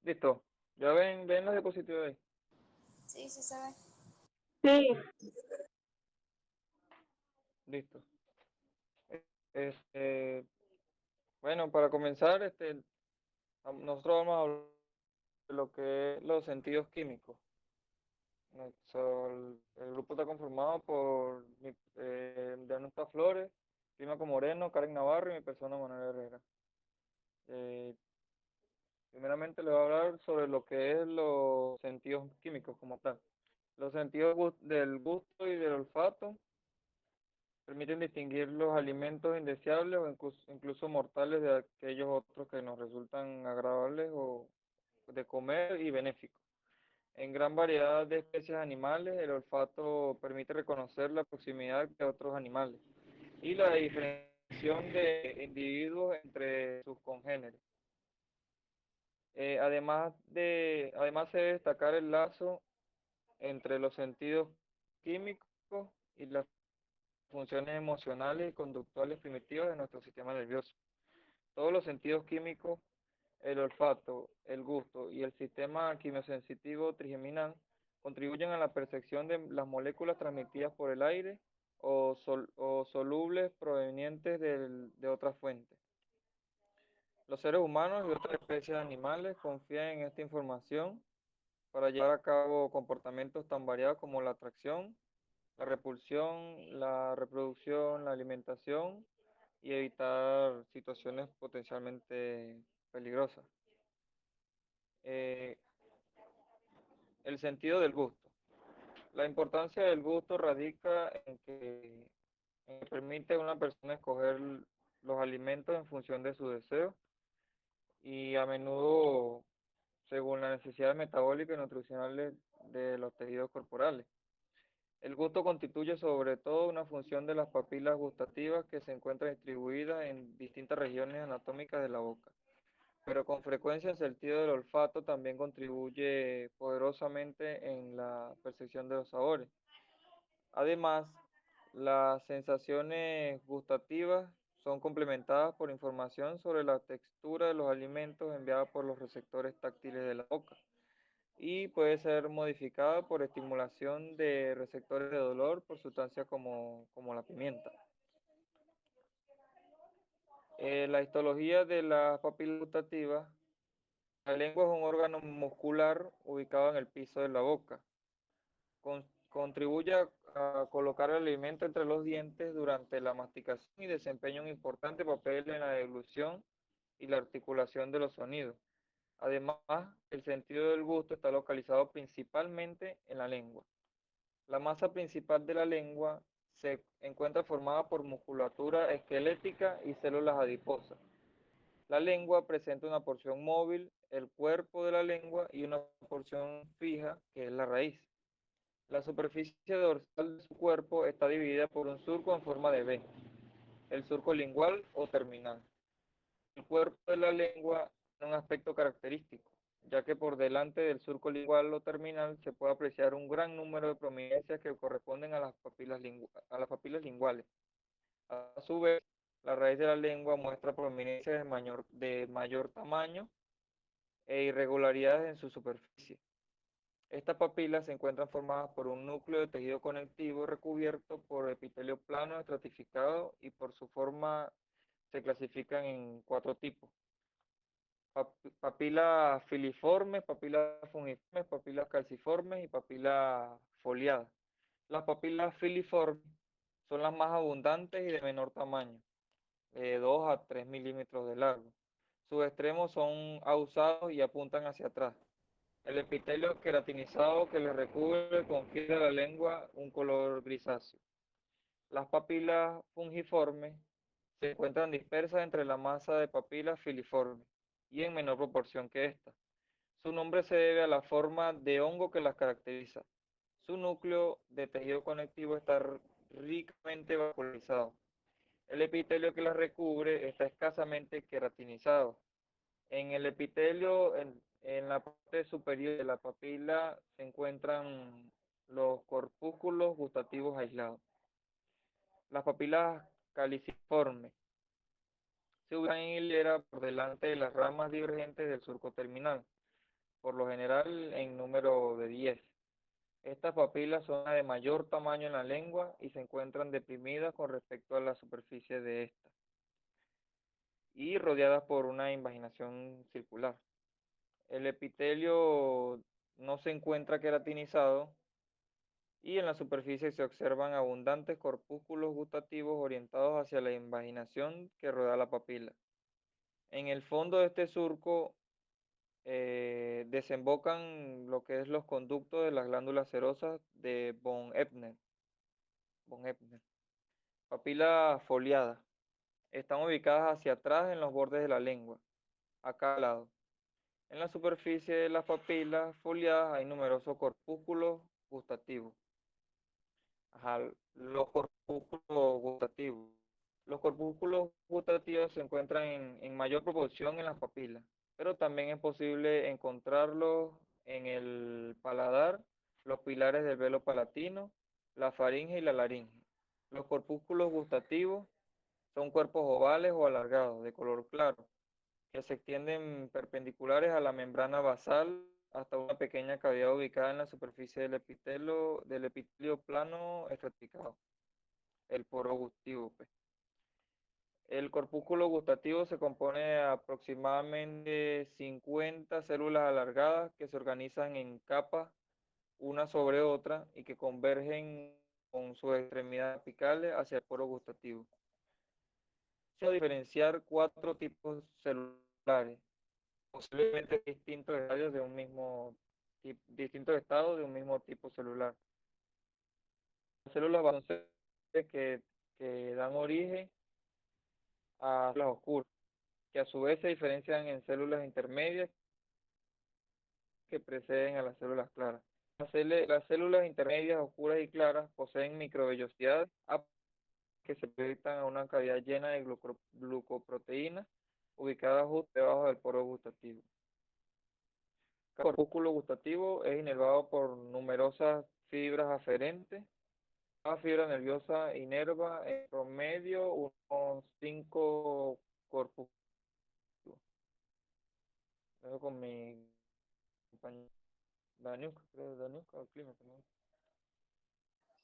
Listo. Ya ven las diapositivas ahí. Sí, sí se ve. Sí, Listo. Este, bueno, para comenzar, nosotros vamos a hablar de lo que es los sentidos químicos. El grupo está conformado por Danuta Flores, Climaco Moreno, Karen Navarro y mi persona Manuel Herrera. Eh, Primeramente les voy a hablar sobre lo que es los sentidos químicos como tal. Los sentidos del gusto y del olfato permiten distinguir los alimentos indeseables o incluso mortales de aquellos otros que nos resultan agradables o de comer y benéficos. En gran variedad de especies animales, el olfato permite reconocer la proximidad de otros animales y la diferenciación de individuos entre sus congéneres. Además se debe destacar el lazo entre los sentidos químicos y las funciones emocionales y conductuales primitivas de nuestro sistema nervioso. Todos los sentidos químicos, el olfato, el gusto y el sistema quimiosensitivo trigeminal contribuyen a la percepción de las moléculas transmitidas por el aire o solubles provenientes de otras fuentes. Los seres humanos y otras especies animales confían en esta información para llevar a cabo comportamientos tan variados como la atracción, la repulsión, la reproducción, la alimentación y evitar situaciones potencialmente peligrosas. Eh, el sentido del gusto. La importancia del gusto radica en que permite a una persona escoger los alimentos en función de sus deseos y a menudo según las necesidades metabólicas y nutricionales de los tejidos corporales. El gusto constituye sobre todo una función de las papilas gustativas que se encuentran distribuidas en distintas regiones anatómicas de la boca. Pero con frecuencia el sentido del olfato también contribuye poderosamente en la percepción de los sabores. Además, las sensaciones gustativas son complementadas por información sobre la textura de los alimentos enviada por los receptores táctiles de la boca y puede ser modificada por estimulación de receptores de dolor por sustancias como la pimienta. La histología de las papilas gustativas. La lengua es un órgano muscular ubicado en el piso de la boca. Contribuye a colocar el alimento entre los dientes durante la masticación y desempeña un importante papel en la deglución y la articulación de los sonidos. Además, el sentido del gusto está localizado principalmente en la lengua. La masa principal de la lengua se encuentra formada por musculatura esquelética y células adiposas. La lengua presenta una porción móvil, el cuerpo de la lengua y una porción fija, que es la raíz. La superficie dorsal de su cuerpo está dividida por un surco en forma de V, el surco lingual o terminal. El cuerpo de la lengua tiene un aspecto característico, ya que por delante del surco lingual o terminal se puede apreciar un gran número de prominencias que corresponden a a las papilas linguales. A su vez, la raíz de la lengua muestra prominencias de mayor tamaño e irregularidades en su superficie. Estas papilas se encuentran formadas por un núcleo de tejido conectivo recubierto por epitelio plano estratificado y por su forma se clasifican en cuatro tipos: papilas filiformes, papilas fungiformes, papilas calciformes y papilas foliadas. Las papilas filiformes son las más abundantes y de menor tamaño, de 2 a 3 milímetros de largo. Sus extremos son ahusados y apuntan hacia atrás. El epitelio queratinizado que le recubre confiere a la lengua un color grisáceo. Las papilas fungiformes se encuentran dispersas entre la masa de papilas filiformes y en menor proporción que esta. Su nombre se debe a la forma de hongo que las caracteriza. Su núcleo de tejido conectivo está ricamente vascularizado. El epitelio que las recubre está escasamente queratinizado. En el epitelio, en la parte superior de la papila, se encuentran los corpúsculos gustativos aislados. Las papilas caliciformes se ubican en hilera por delante de las ramas divergentes del surco terminal. por lo general en número de 10. Estas papilas son las de mayor tamaño en la lengua y se encuentran deprimidas con respecto a la superficie de esta y rodeadas por una invaginación circular. El epitelio no se encuentra queratinizado y en la superficie se observan abundantes corpúsculos gustativos orientados hacia la invaginación que rodea la papila. En el fondo de este surco desembocan lo que es los conductos de las glándulas serosas de von Ebner. Papilas foliadas. Están ubicadas hacia atrás en los bordes de la lengua, a cada lado. En la superficie de las papilas foliadas hay numerosos corpúsculos gustativos. Ajá, los corpúsculos gustativos. Los corpúsculos gustativos se encuentran en mayor proporción en las papilas, pero también es posible encontrarlos en el paladar, los pilares del velo palatino, la faringe y la laringe. Los corpúsculos gustativos son cuerpos ovales o alargados, de color claro, que se extienden perpendiculares a la membrana basal hasta una pequeña cavidad ubicada en la superficie del epitelio plano estratificado, el poro gustativo, pues. El corpúsculo gustativo se compone de aproximadamente 50 células alargadas que se organizan en capas una sobre otra y que convergen con sus extremidades apicales hacia el poro gustativo. Se va a diferenciar cuatro tipos celulares, posiblemente distintos estados de un mismo tipo celular. Las células basales que dan origen a células oscuras, que a su vez se diferencian en células intermedias que preceden a las células claras. Las células intermedias oscuras y claras poseen microvellosidades que se proyectan a una cavidad llena de glucoproteínas ubicada justo debajo del poro gustativo. Cada corpúsculo gustativo es inervado por numerosas fibras aferentes. Cada fibra nerviosa inerva en promedio unos 5 corpúsculos. Vengo con mi compañero Daniuca, creo, Daniuca o Clima también.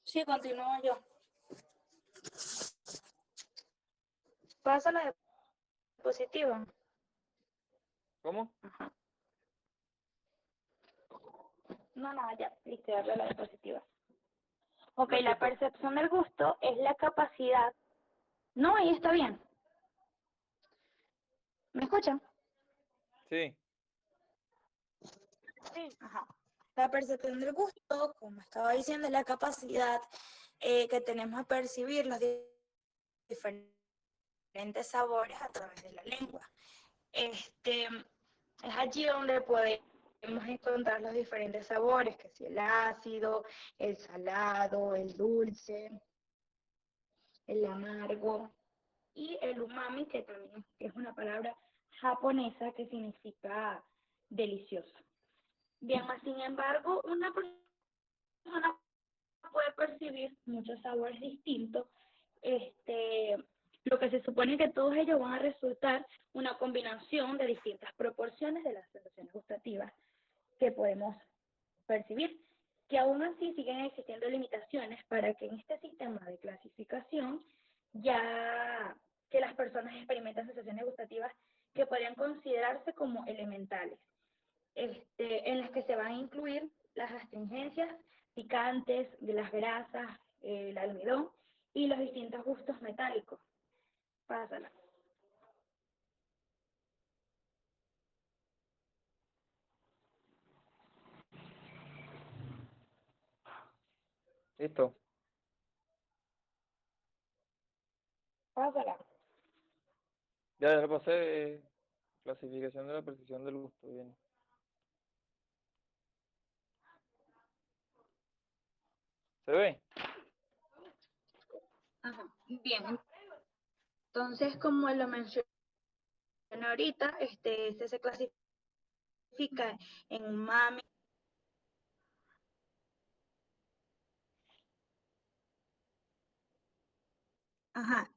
Sí, continúo yo. Pasa la diapositiva. ¿Cómo? Ajá. No, ya, listo, ya veo la diapositiva. Ok, ¿La la quito? percepción del gusto es la capacidad. No, ahí está bien. ¿Me escuchan? Sí. Sí. Ajá. La percepción del gusto, como estaba diciendo, es la capacidad que tenemos de percibir los diferentes sabores a través de la lengua. Es allí donde podemos encontrar los diferentes sabores, que si el ácido, el salado, el dulce, el amargo y el umami, que también es una palabra japonesa que significa delicioso. Bien, sin embargo, una persona puede percibir muchos sabores distintos. Lo que se supone que todos ellos van a resultar una combinación de distintas proporciones de las sensaciones gustativas que podemos percibir, que aún así siguen existiendo limitaciones para que en este sistema de clasificación ya que las personas experimentan sensaciones gustativas que podrían considerarse como elementales, en las que se van a incluir las astringencias, picantes, de las grasas, el almidón y los distintos gustos metálicos. Pásala. Listo. Pásala. Ya lo pasé. Clasificación de la percepción del gusto. Bien. ¿Se ve? Ajá. Bien. Entonces, como lo mencioné ahorita, este se clasifica en umami. Ajá.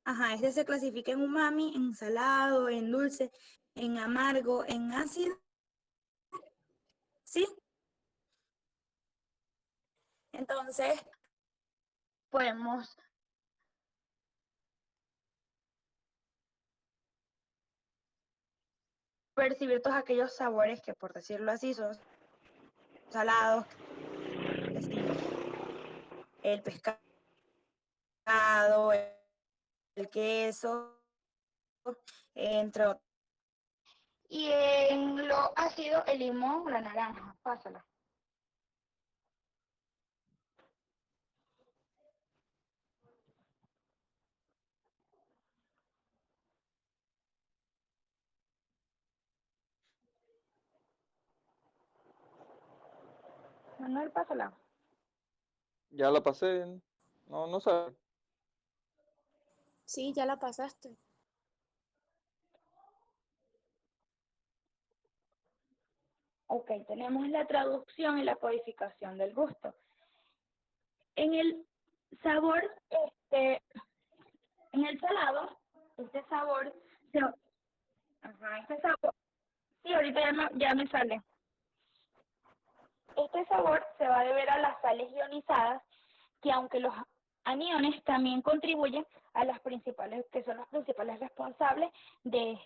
Ajá, este se clasifica en umami, en salado, en dulce, en amargo, en ácido, ¿sí? Entonces, podemos percibir todos aquellos sabores que, por decirlo así, son salados, el pescado, el queso, entre otros. Y en lo ácido, el limón, la naranja. Pásala. Manuel, pásala. Ya la pasé. No, no sabe. Sí, ya la pasaste. Ok, tenemos la traducción y la codificación del gusto. En el sabor, en el salado, este sabor, este sabor, sí, ahorita ya me sale. Este sabor se va a deber a las sales ionizadas, que aunque los aniones también contribuyen a las principales, que son los principales responsables de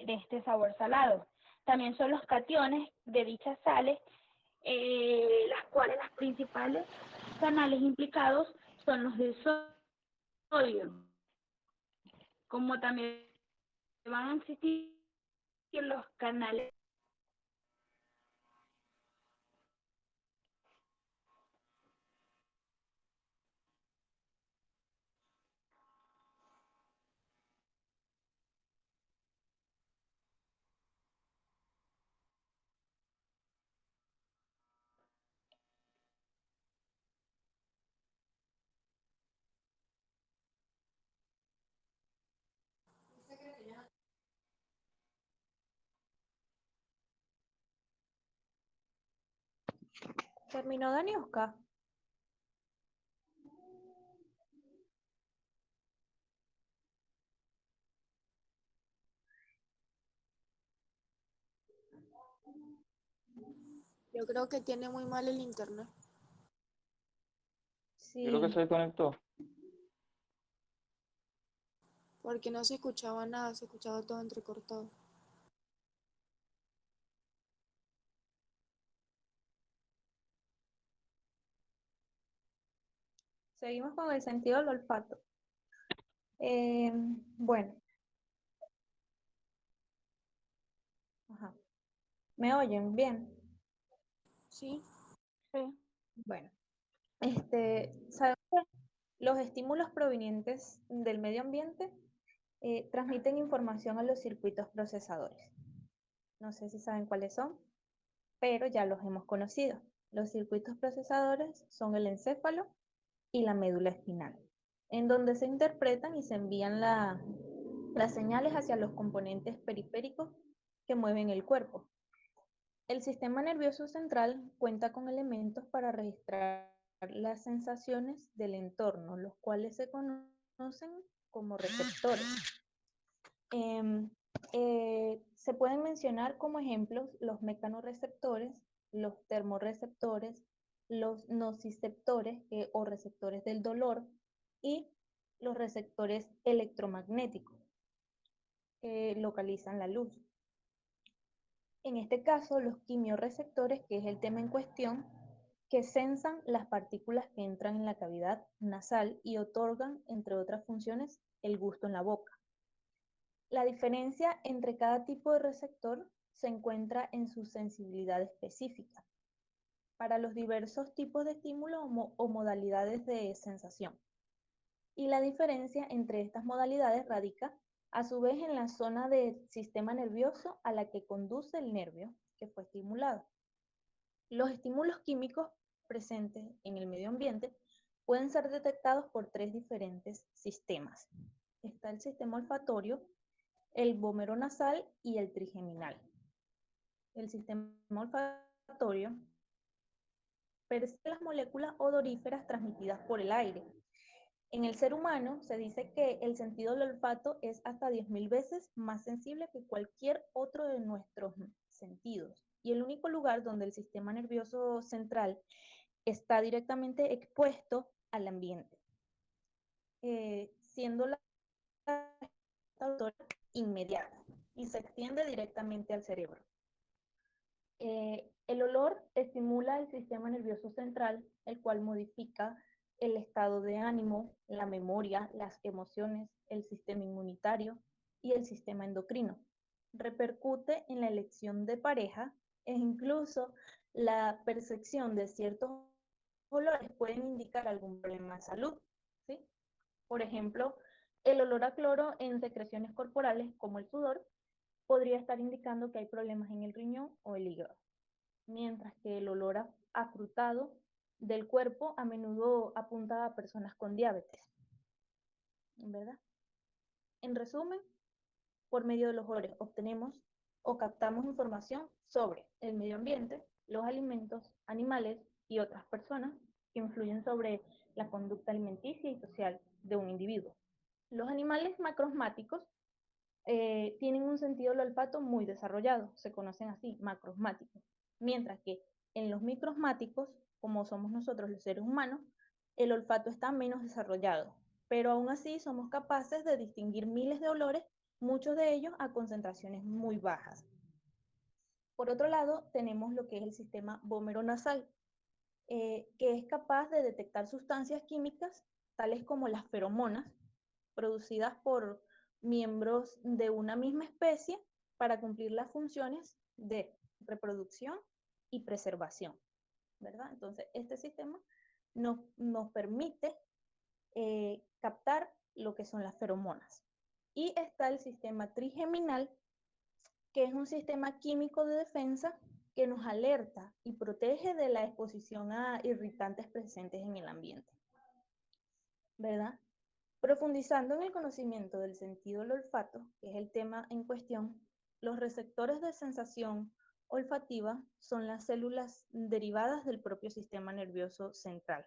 este sabor salado. También son los cationes de dichas sales, las cuales las principales canales implicados son los del sodio, como también van a existir los canales. ¿Terminó Daniuska? Yo creo que tiene muy mal el internet. Yo creo que Sí, se desconectó. porque no se escuchaba nada, se escuchaba todo entrecortado. Seguimos con el sentido del olfato. Bueno, ajá. ¿Me oyen bien? Sí. Sí. Bueno, sabemos que los estímulos provenientes del medio ambiente transmiten información a los circuitos procesadores. No sé si saben cuáles son, pero ya los hemos conocido. Los circuitos procesadores son el encéfalo y la médula espinal, en donde se interpretan y se envían las señales hacia los componentes periféricos que mueven el cuerpo. El sistema nervioso central cuenta con elementos para registrar las sensaciones del entorno, los cuales se conocen como receptores. Se pueden mencionar como ejemplos los mecanorreceptores, los termorreceptores, los nociceptores o receptores del dolor y los receptores electromagnéticos que localizan la luz. En este caso, los quimiorreceptores, que es el tema en cuestión, que sensan las partículas que entran en la cavidad nasal y otorgan, entre otras funciones, el gusto en la boca. La diferencia entre cada tipo de receptor se encuentra en su sensibilidad específica para los diversos tipos de estímulo o modalidades de sensación. Y la diferencia entre estas modalidades radica a su vez en la zona del sistema nervioso a la que conduce el nervio que fue estimulado. Los estímulos químicos presentes en el medio ambiente pueden ser detectados por tres diferentes sistemas. Está el sistema olfatorio, el vomeronasal y el trigeminal. El sistema olfatorio percibe las moléculas odoríferas transmitidas por el aire En el ser humano se dice que el sentido del olfato es hasta 10.000 veces más sensible que cualquier otro de nuestros sentidos. Y el único lugar donde el sistema nervioso central está directamente expuesto al ambiente, siendo la autora inmediata y se extiende directamente al cerebro. El olor estimula el sistema nervioso central, el cual modifica el estado de ánimo, la memoria, las emociones, el sistema inmunitario y el sistema endocrino. Repercute en la elección de pareja e incluso la percepción de ciertos olores pueden indicar algún problema de salud, ¿sí? Por ejemplo, el olor a cloro en secreciones corporales, como el sudor, podría estar indicando que hay problemas en el riñón o el hígado, mientras que el olor afrutado del cuerpo a menudo apunta a personas con diabetes, ¿verdad? En resumen, por medio de los olores obtenemos o captamos información sobre el medio ambiente, los alimentos, animales y otras personas que influyen sobre la conducta alimenticia y social de un individuo. Los animales macrosmáticos tienen un sentido del olfato muy desarrollado, se conocen así, macrosmáticos, mientras que en los microsmáticos, como somos nosotros los seres humanos, el olfato está menos desarrollado, pero aún así somos capaces de distinguir miles de olores, muchos de ellos a concentraciones muy bajas. Por otro lado, tenemos lo que es el sistema vomeronasal, que es capaz de detectar sustancias químicas, tales como las feromonas, producidas por miembros de una misma especie para cumplir las funciones de reproducción y preservación, ¿verdad? Entonces, este sistema nos permite captar lo que son las feromonas. Y está el sistema trigeminal, que es un sistema químico de defensa que nos alerta y protege de la exposición a irritantes presentes en el ambiente, ¿verdad? Profundizando en el conocimiento del sentido del olfato, que es el tema en cuestión, los receptores de sensación olfativa son las células derivadas del propio sistema nervioso central.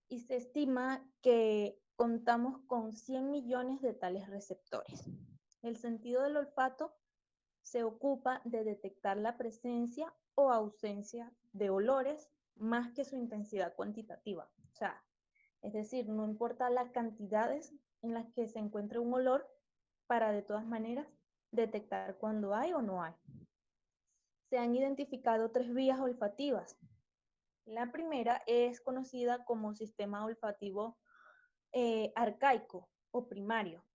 Y se estima que contamos con 100 millones de tales receptores. El sentido del olfato se ocupa de detectar la presencia o ausencia de olores más que su intensidad cuantitativa. O sea, es decir, no importa las cantidades en las que se encuentre un olor, para de todas maneras detectar cuando hay o no hay. Se han identificado 3 vías olfativas. La primera es conocida como sistema olfativo arcaico o primario,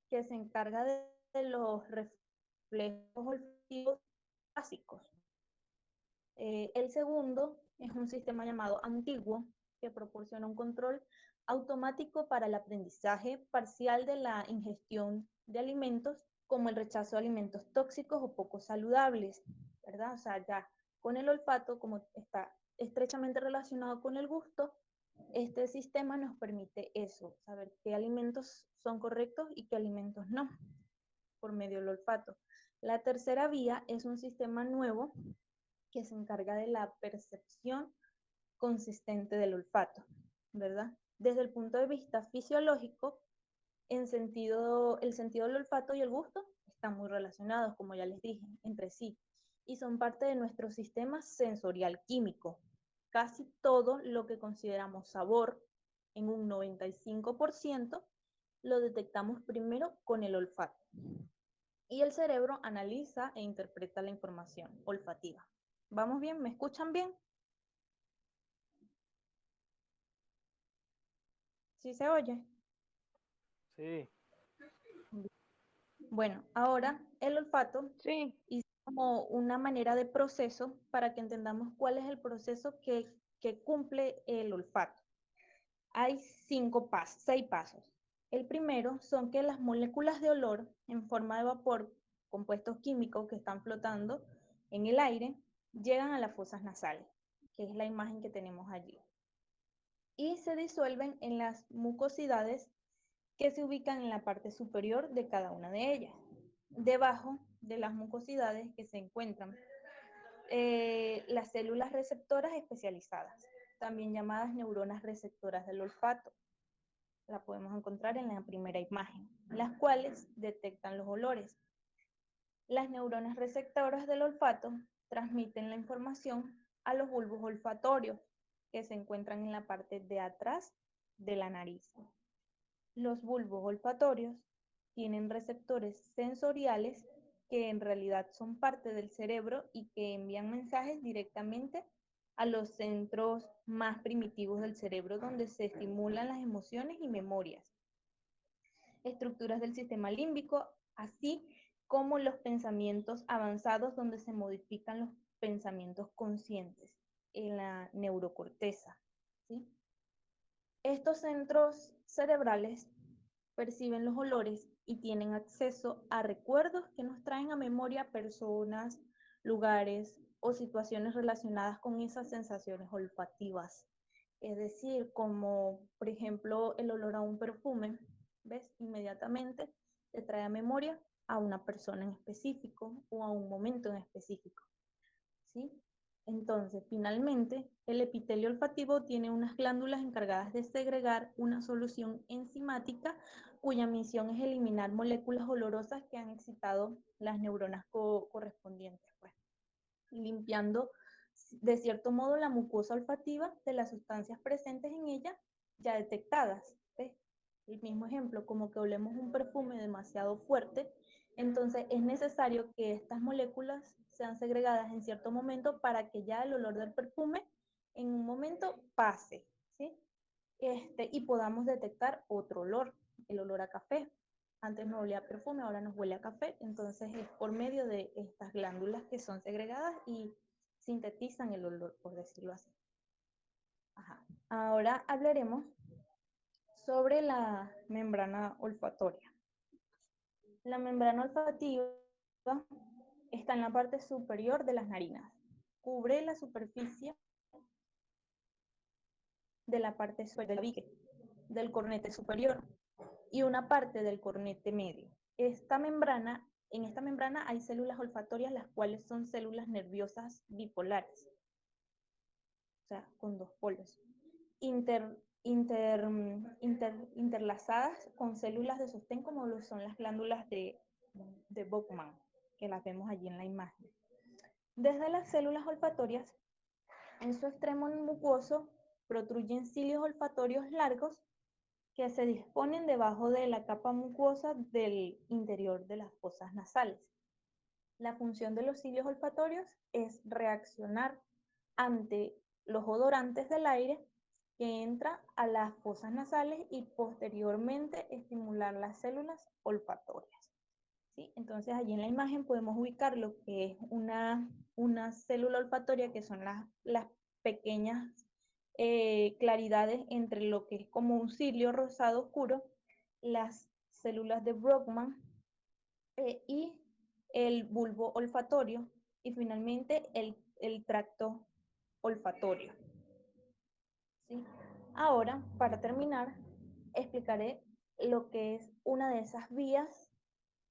que se encarga de los reflejos olfativos básicos. El segundo es un sistema llamado antiguo, que proporciona un control automático para el aprendizaje parcial de la ingestión de alimentos, como el rechazo de alimentos tóxicos o poco saludables, ¿verdad? O sea, ya con el olfato, como está estrechamente relacionado con el gusto, este sistema nos permite eso, saber qué alimentos son correctos y qué alimentos no, por medio del olfato. La tercera vía es un sistema nuevo que se encarga de la percepción consistente del olfato, ¿verdad? Desde el punto de vista fisiológico, el sentido del olfato y el gusto están muy relacionados, como ya les dije, entre sí, y son parte de nuestro sistema sensorial químico. Casi todo lo que consideramos sabor, en un 95%, lo detectamos primero con el olfato. Y el cerebro analiza e interpreta la información olfativa. ¿Vamos bien? ¿Me escuchan bien? ¿Sí se oye? Sí, Bueno, ahora el olfato Sí. es como una manera de proceso para que entendamos cuál es el proceso que cumple el olfato. Hay 6 pasos. El primero son que las moléculas de olor en forma de vapor, compuestos químicos que están flotando en el aire, llegan a las fosas nasales, que es la imagen que tenemos allí, y se disuelven en las mucosidades que se ubican en la parte superior de cada una de ellas. Debajo de las mucosidades que se encuentran las células receptoras especializadas, también llamadas neuronas receptoras del olfato. La podemos encontrar en la primera imagen, las cuales detectan los olores. Las neuronas receptoras del olfato transmiten la información a los bulbos olfatorios que se encuentran en la parte de atrás de la nariz. Los bulbos olfatorios tienen receptores sensoriales que en realidad son parte del cerebro y que envían mensajes directamente a los centros más primitivos del cerebro donde se estimulan las emociones y memorias, estructuras del sistema límbico, así como los pensamientos avanzados donde se modifican los pensamientos conscientes en la neurocorteza, ¿sí? Estos centros cerebrales perciben los olores y tienen acceso a recuerdos que nos traen a memoria personas, lugares o situaciones relacionadas con esas sensaciones olfativas. Es decir, como por ejemplo el olor a un perfume, ¿ves? Inmediatamente te trae a memoria a una persona en específico o a un momento en específico, ¿sí? Entonces, finalmente, el epitelio olfativo tiene unas glándulas encargadas de segregar una solución enzimática cuya misión es eliminar moléculas olorosas que han excitado las neuronas correspondientes, pues, limpiando de cierto modo la mucosa olfativa de las sustancias presentes en ella ya detectadas. ¿Ves? El mismo ejemplo, como que olemos un perfume demasiado fuerte, entonces es necesario que estas moléculas sean segregadas en cierto momento para que ya el olor del perfume en un momento pase, ¿sí? Y podamos detectar otro olor, el olor a café. Antes no olía a perfume, ahora nos huele a café, entonces es por medio de estas glándulas que son segregadas y sintetizan el olor, por decirlo así. Ajá. Ahora hablaremos sobre la membrana olfatoria. La membrana olfativa está en la parte superior de las narinas. Cubre la superficie de la parte superior del cornete superior y una parte del cornete medio. En esta membrana hay células olfatorias, las cuales son células nerviosas bipolares, o sea, con dos polos, interlazadas con células de sostén como lo son las glándulas de Bowman, que las vemos allí en la imagen. Desde las células olfatorias, en su extremo mucoso, protruyen cilios olfatorios largos que se disponen debajo de la capa mucosa del interior de las fosas nasales. La función de los cilios olfatorios es reaccionar ante los odorantes del aire que entra a las fosas nasales y posteriormente estimular las células olfatorias. ¿Sí? Entonces allí en la imagen podemos ubicar lo que es una célula olfatoria, que son las pequeñas claridades entre lo que es como un cilio rosado oscuro, las células de Brodmann y el bulbo olfatorio y finalmente el tracto olfatorio. ¿Sí? Ahora, para terminar, explicaré lo que es una de esas vías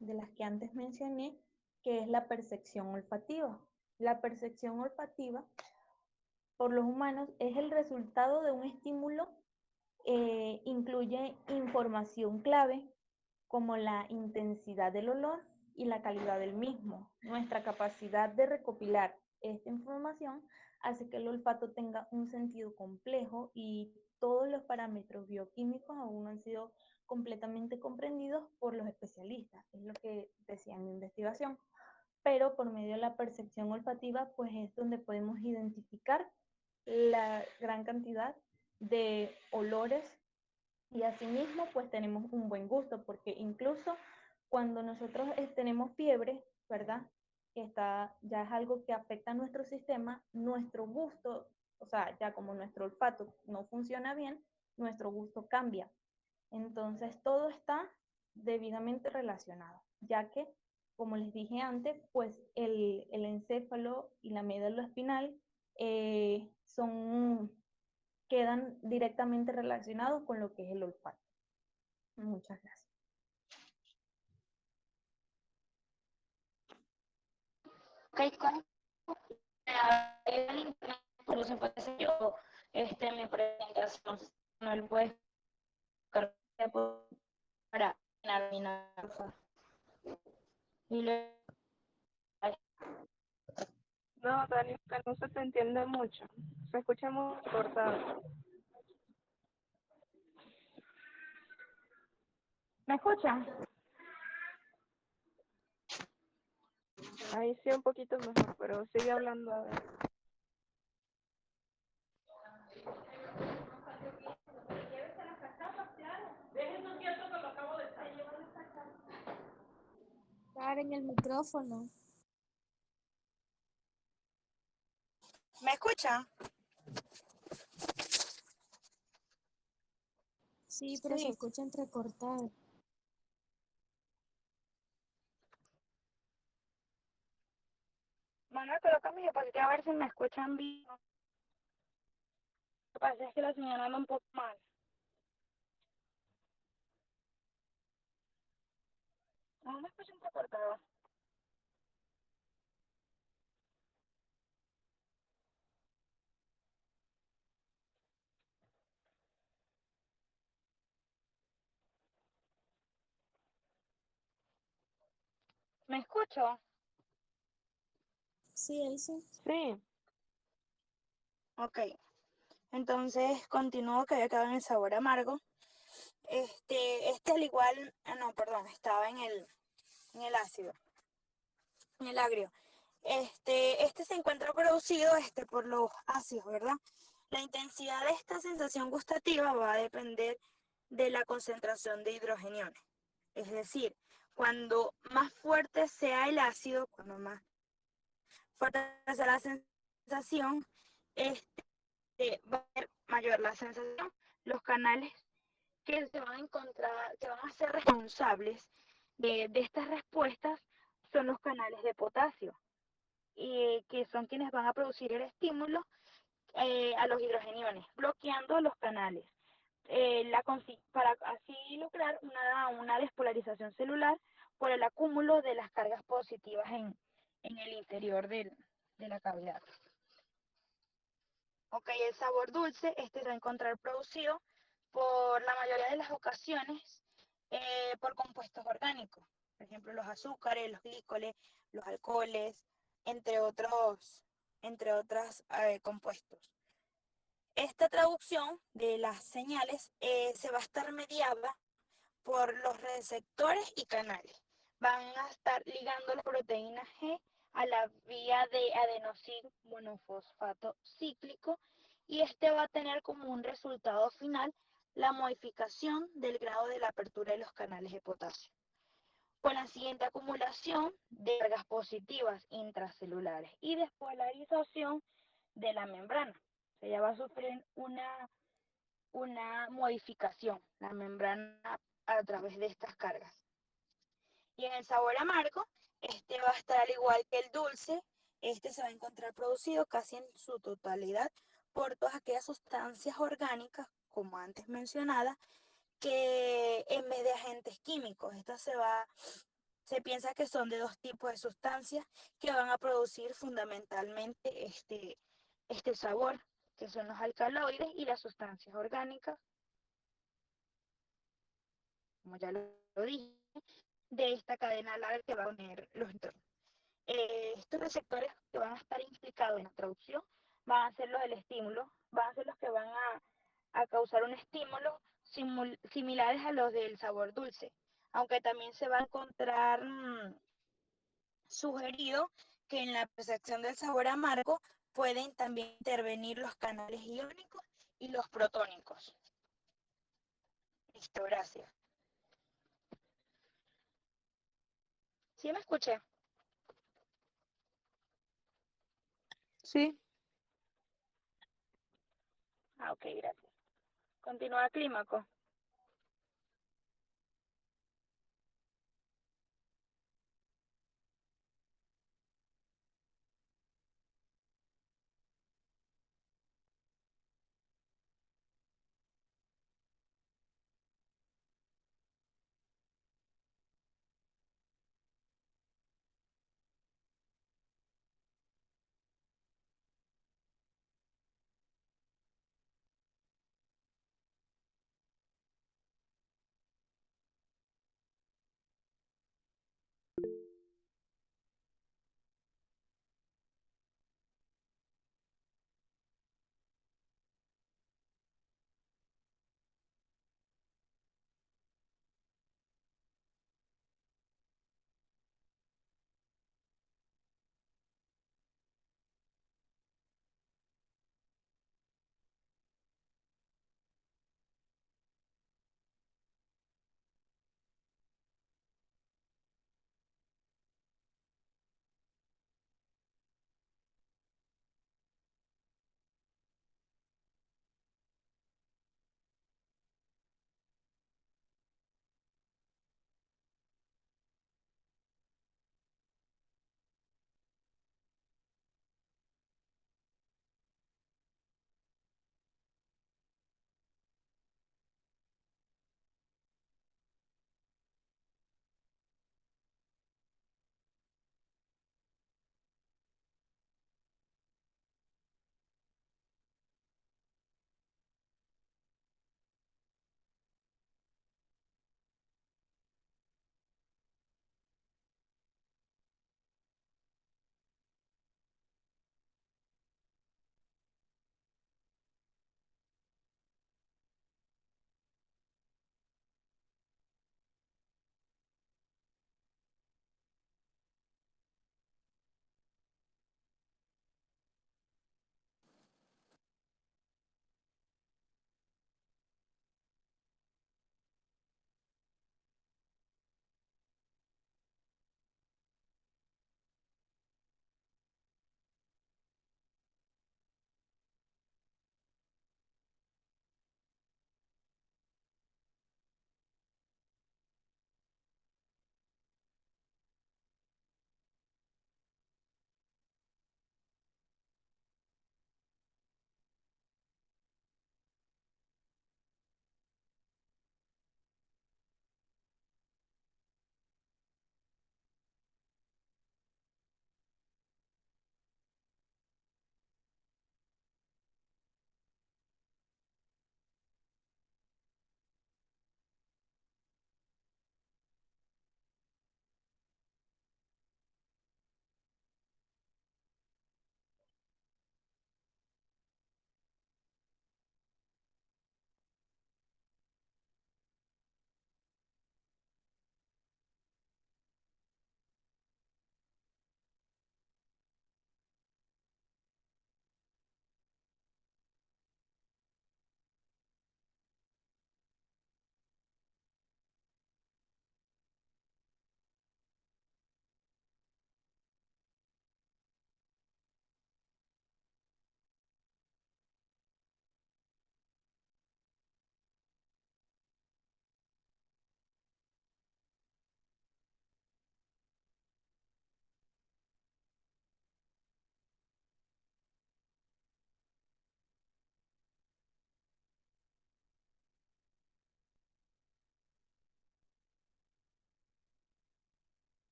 de las que antes mencioné, que es la percepción olfativa. La percepción olfativa por los humanos es el resultado de un estímulo, incluye información clave como la intensidad del olor y la calidad del mismo. Nuestra capacidad de recopilar esta información hace que el olfato tenga un sentido complejo y todos los parámetros bioquímicos aún no han sido completamente comprendidos por los especialistas, es lo que decía en mi investigación. Pero por medio de la percepción olfativa, pues es donde podemos identificar la gran cantidad de olores y asimismo, pues tenemos un buen gusto, porque incluso cuando nosotros tenemos fiebre, ¿verdad? Ya es algo que afecta a nuestro sistema, nuestro gusto, o sea, ya como nuestro olfato no funciona bien, nuestro gusto cambia. Entonces, todo está debidamente relacionado, ya que, como les dije antes, pues el encéfalo y la médula espinal quedan directamente relacionados con lo que es el olfato. Muchas gracias. Ok, con el internet, por eso empecé yo mi presentación. No lo puedes buscar para denominar alfa. Y luego, No, Danica, no se te entiende mucho. Se escucha muy cortado. ¿me escuchan? Ahí sí un poquito mejor, pero sigue hablando a ver. En el micrófono. ¿Me escucha? Sí, pero se escucha entrecortado. Manuel, coloca mi dispositivo a ver si me escuchan bien. Lo que pasa es que la señal anda un poco mal. No me escuchan entrecortado. ¿Me escucho? Sí, ahí sí. Sí, Ok. Entonces continúo que había quedado en el sabor amargo. Este al igual, no, perdón, estaba en el ácido, en el agrio. Este se encuentra producido por los ácidos, ¿verdad? La intensidad de esta sensación gustativa va a depender de la concentración de hidrogeniones. Es decir, cuando más fuerte sea el ácido, cuando más fuerte sea la sensación, va a ser mayor la sensación. Los canales que se van a encontrar, que van a ser responsables de estas respuestas son los canales de potasio, y que son quienes van a producir el estímulo a los hidrogeniones, bloqueando los canales. Para así lograr una despolarización celular por el acúmulo de las cargas positivas en el interior de la cavidad. Ok, el sabor dulce, se va a encontrar producido por la mayoría de las ocasiones por compuestos orgánicos. Por ejemplo, los azúcares, los glícoles, los alcoholes, entre otros compuestos. Esta traducción de las señales se va a estar mediada por los receptores y canales. Van a estar ligando la proteína G a la vía de adenosín monofosfato cíclico, y va a tener como un resultado final la modificación del grado de la apertura de los canales de potasio, con la siguiente acumulación de cargas positivas intracelulares y despolarización de la membrana. O sea, ya va a sufrir una modificación la membrana a través de estas cargas. Y en el sabor amargo, va a estar al igual que el dulce. Se va a encontrar producido casi en su totalidad por todas aquellas sustancias orgánicas, como antes mencionada, que en vez de agentes químicos, se piensa que son de dos tipos de sustancias que van a producir fundamentalmente este sabor, que son los alcaloides y las sustancias orgánicas, como ya lo dije, de esta cadena larga que va a unir los entornos. Estos receptores que van a estar implicados en la traducción van a ser los del estímulo, van a ser los que van a causar un estímulo similares a los del sabor dulce, aunque también se va a encontrar sugerido que en la percepción del sabor amargo pueden también intervenir los canales iónicos y los protónicos. Listo, gracias. ¿Sí me escuché? sí. Ah, ok, gracias. Continúa clímaco.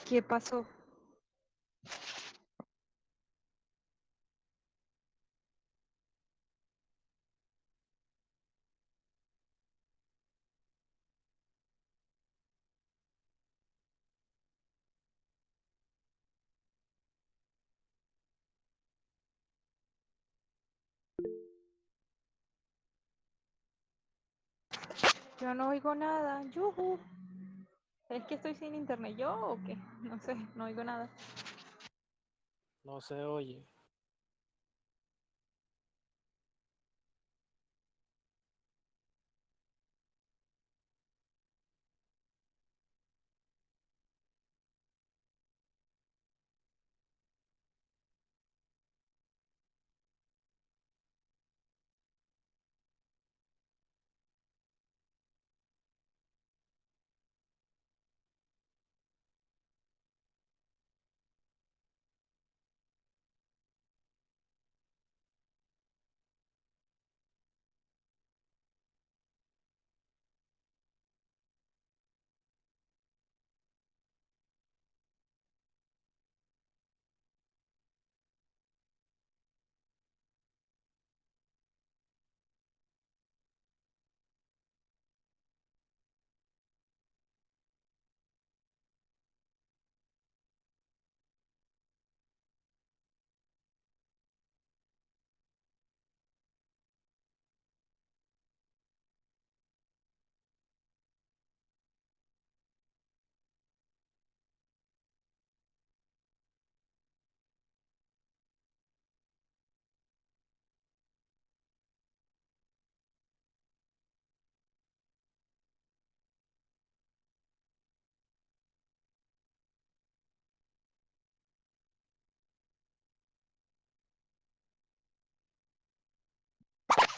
¿Qué pasó? Yo no oigo nada. Yujú. ¿Es que estoy sin internet yo o qué? No sé, no oigo nada. No se oye.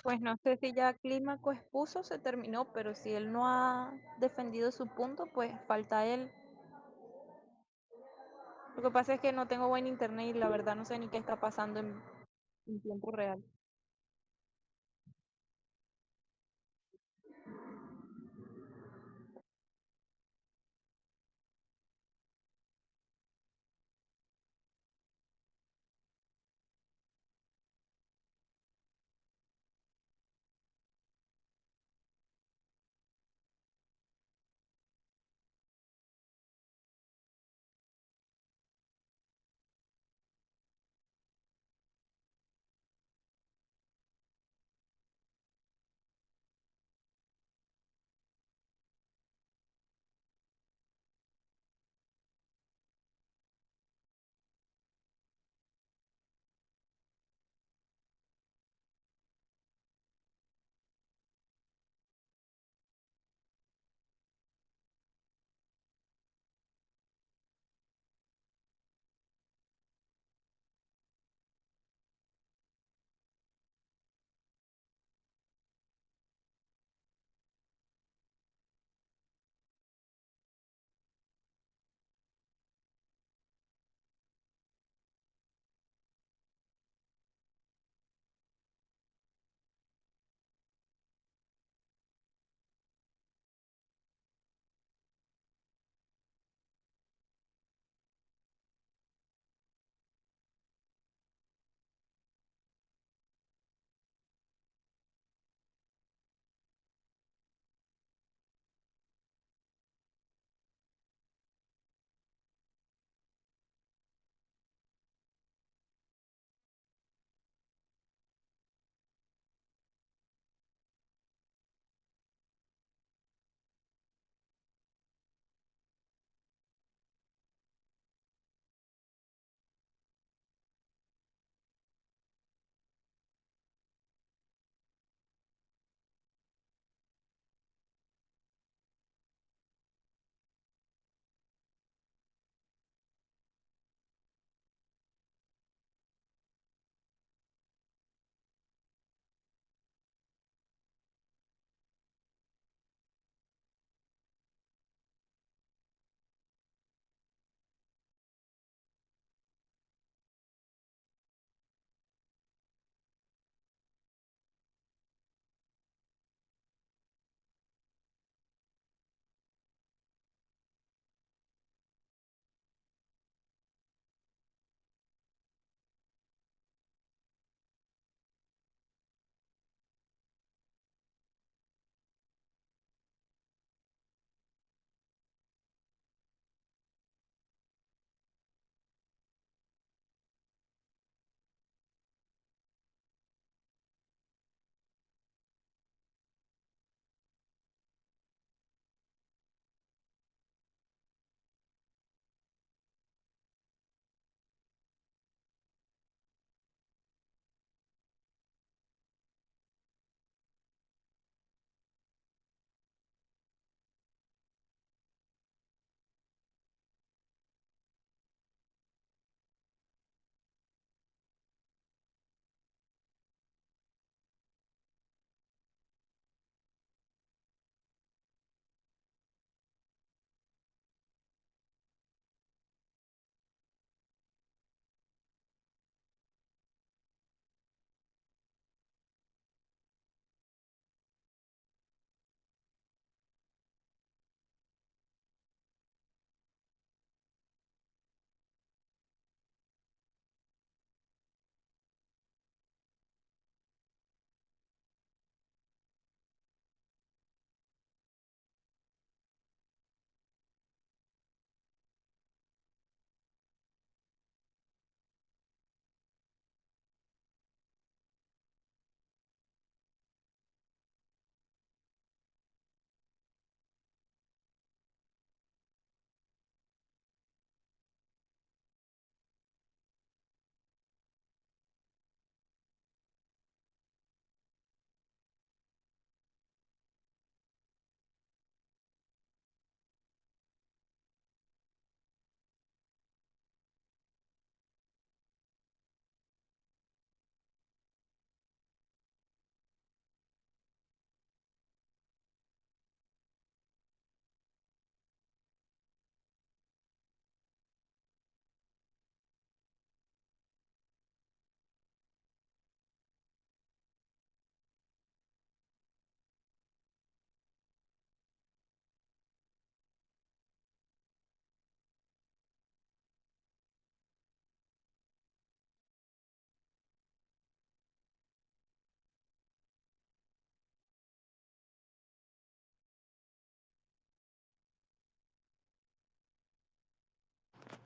Pues no sé si ya Clímaco expuso, se terminó, pero si él no ha defendido su punto, pues falta él. Lo que pasa es que no tengo buen internet y la verdad no sé ni qué está pasando en tiempo real.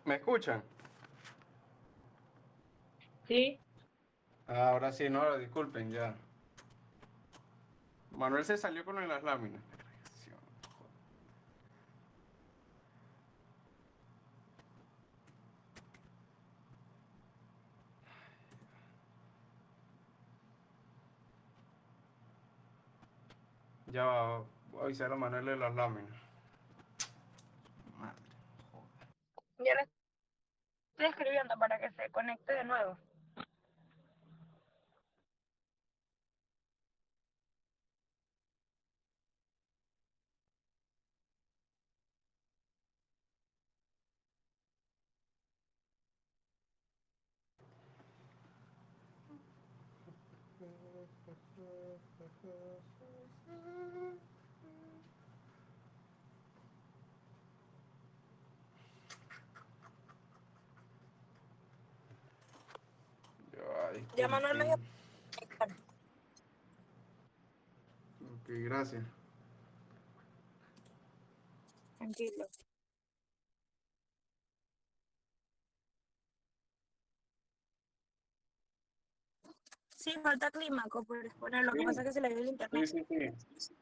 ¿Me escuchan? Sí, Ahora sí, no, disculpen, ya. Manuel se salió con las láminas. Ya va, voy a avisar a Manuel de las láminas. Madre, joder. Ya le estoy escribiendo para que se conecte de nuevo. Ya Manuel me dio. Disculpen. Ok, gracias. Tranquilo. Sí, falta clímaco, por exponer. Lo que pasa es que se le dio el internet. Sí, sí, sí.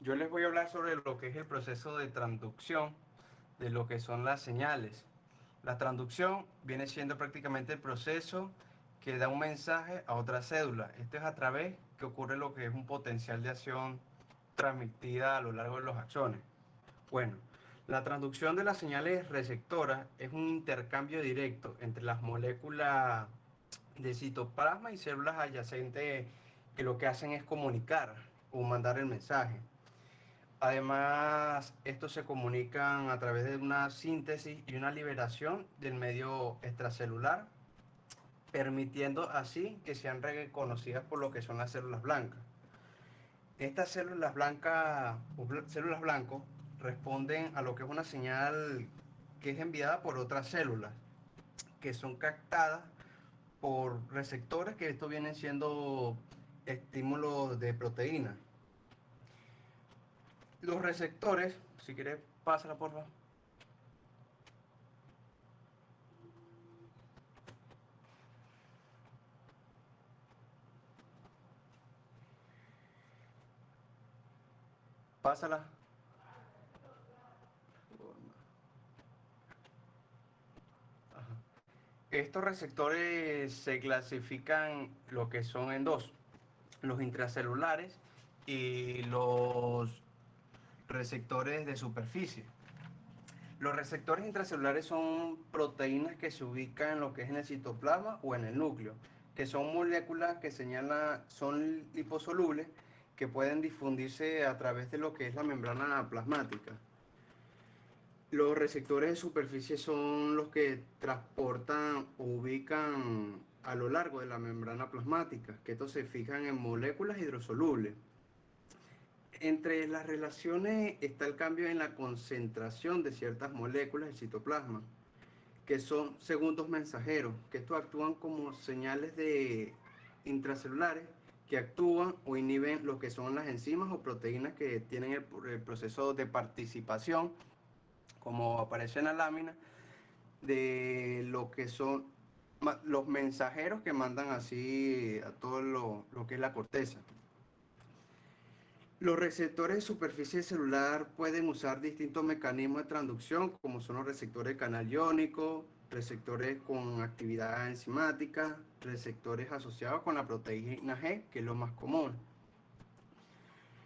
Yo les voy a hablar sobre lo que es el proceso de transducción de lo que son las señales. La transducción viene siendo prácticamente el proceso que da un mensaje a otra cédula. Esto es a través que ocurre lo que es un potencial de acción transmitida a lo largo de los axones. Bueno, la transducción de las señales receptoras es un intercambio directo entre las moléculas de citoplasma y células adyacentes que lo que hacen es comunicar o mandar el mensaje. Además, estos se comunican a través de una síntesis y una liberación del medio extracelular, permitiendo así que sean reconocidas por lo que son las células blancas. Estas células blancas o células blancos responden a lo que es una señal que es enviada por otras células, que son captadas por receptores, que estos vienen siendo estímulos de proteína. Los receptores, si quieres, pásala por favor. Pásala. Ajá. Estos receptores se clasifican lo que son en dos, los intracelulares y los receptores de superficie. Los receptores intracelulares son proteínas que se ubican en lo que es en el citoplasma o en el núcleo, que son moléculas que son liposolubles, que pueden difundirse a través de lo que es la membrana plasmática. Los receptores de superficie son los que transportan o ubican a lo largo de la membrana plasmática, que estos se fijan en moléculas hidrosolubles. Entre las relaciones está el cambio en la concentración de ciertas moléculas del citoplasma, que son segundos mensajeros, que estos actúan como señales intracelulares que actúan o inhiben lo que son las enzimas o proteínas que tienen el proceso de participación, como aparece en la lámina, de lo que son los mensajeros que mandan así a todo lo que es la corteza. Los receptores de superficie celular pueden usar distintos mecanismos de transducción, como son los receptores de canal iónico, receptores con actividad enzimática, receptores asociados con la proteína G, que es lo más común.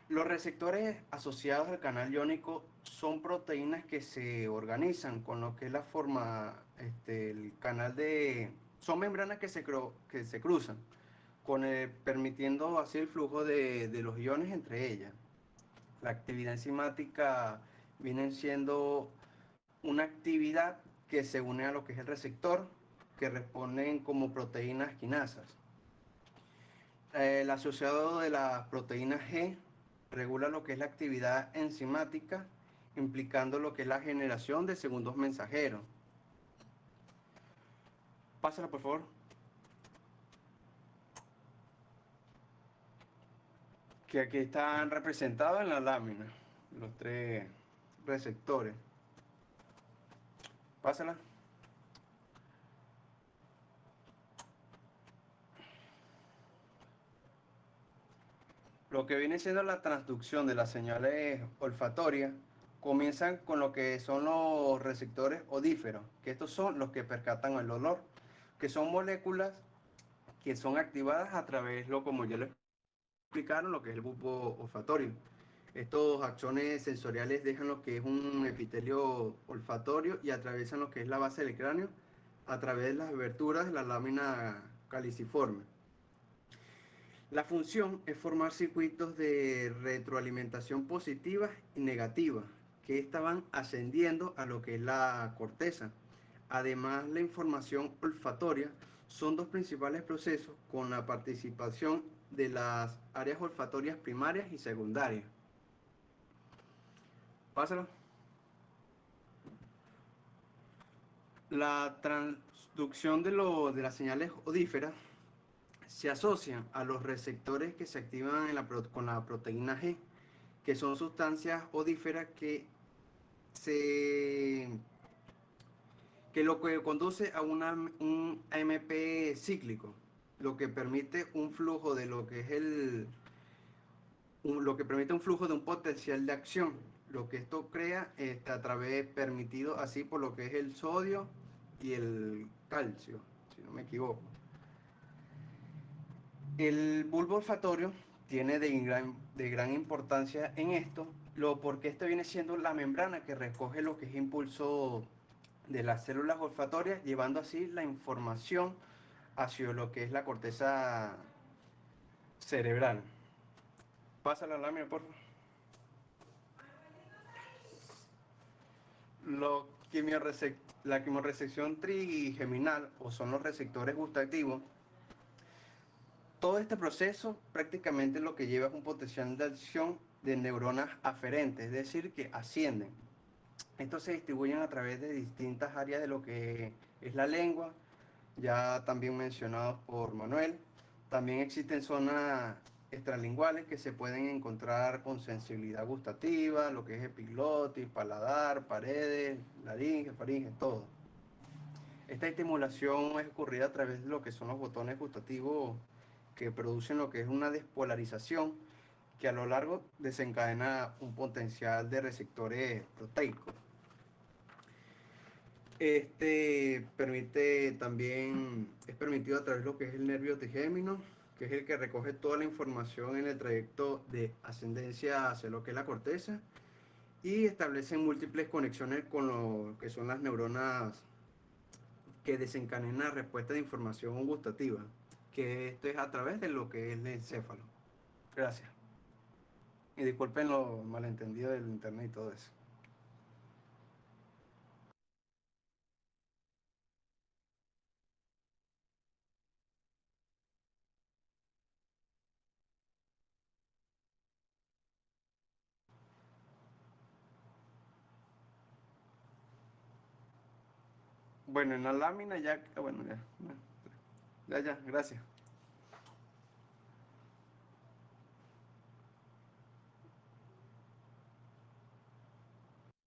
Los receptores asociados al canal iónico son proteínas que se organizan con lo que es la forma, el canal de... Son membranas que se cruzan, permitiendo así el flujo de los iones entre ellas. La actividad enzimática viene siendo una actividad que se une a lo que es el receptor, que responden como proteínas quinasas. El asociado de la proteína G regula lo que es la actividad enzimática, implicando lo que es la generación de segundos mensajeros. Pásala, por favor. Que aquí están representados en la lámina, los 3 receptores. Pásala. Lo que viene siendo la transducción de las señales olfatorias comienzan con lo que son los receptores odíferos, que estos son los que percatan el olor, que son moléculas que son activadas a través, como ya lo explicaron, lo que es el bulbo olfatorio. Estos axones sensoriales dejan lo que es un epitelio olfatorio y atraviesan lo que es la base del cráneo a través de las aberturas de la lámina caliciforme. La función es formar circuitos de retroalimentación positiva y negativa, que estaban ascendiendo a lo que es la corteza. Además, la información olfatoria son 2 principales procesos con la participación de las áreas olfatorias primarias y secundarias. Pásalo. La transducción de las señales odíferas se asocian a los receptores que se activan con la proteína G, que son sustancias odíferas que lo que conduce a un AMP cíclico, lo que permite un flujo de lo que es un flujo de un potencial de acción, lo que esto crea a través permitido así por lo que es el sodio y el calcio, si no me equivoco. El bulbo olfatorio tiene de gran importancia en esto, porque este viene siendo la membrana que recoge lo que es impulso de las células olfatorias, llevando así la información hacia lo que es la corteza cerebral. Pasa la lámina, por favor. La quimiorecepción trigeminal, o son los receptores gustativos, todo este proceso prácticamente lo que lleva es un potencial de acción de neuronas aferentes, es decir, que ascienden. Estos se distribuyen a través de distintas áreas de lo que es la lengua, ya también mencionados por Manuel. También existen zonas extralinguales que se pueden encontrar con sensibilidad gustativa, lo que es epiglotis, paladar, paredes, laringe, faringe, todo. Esta estimulación es ocurrida a través de lo que son los botones gustativos que producen lo que es una despolarización que a lo largo desencadena un potencial de receptores proteicos. Es permitido a través de lo que es el nervio trigémino, que es el que recoge toda la información en el trayecto de ascendencia hacia lo que es la corteza, y establece múltiples conexiones con lo que son las neuronas que desencadenan la respuesta de información gustativa, que esto es a través de lo que es el encéfalo. Gracias. Y disculpen lo malentendido del internet y todo eso. Bueno, en la lámina ya, bueno, ya, gracias.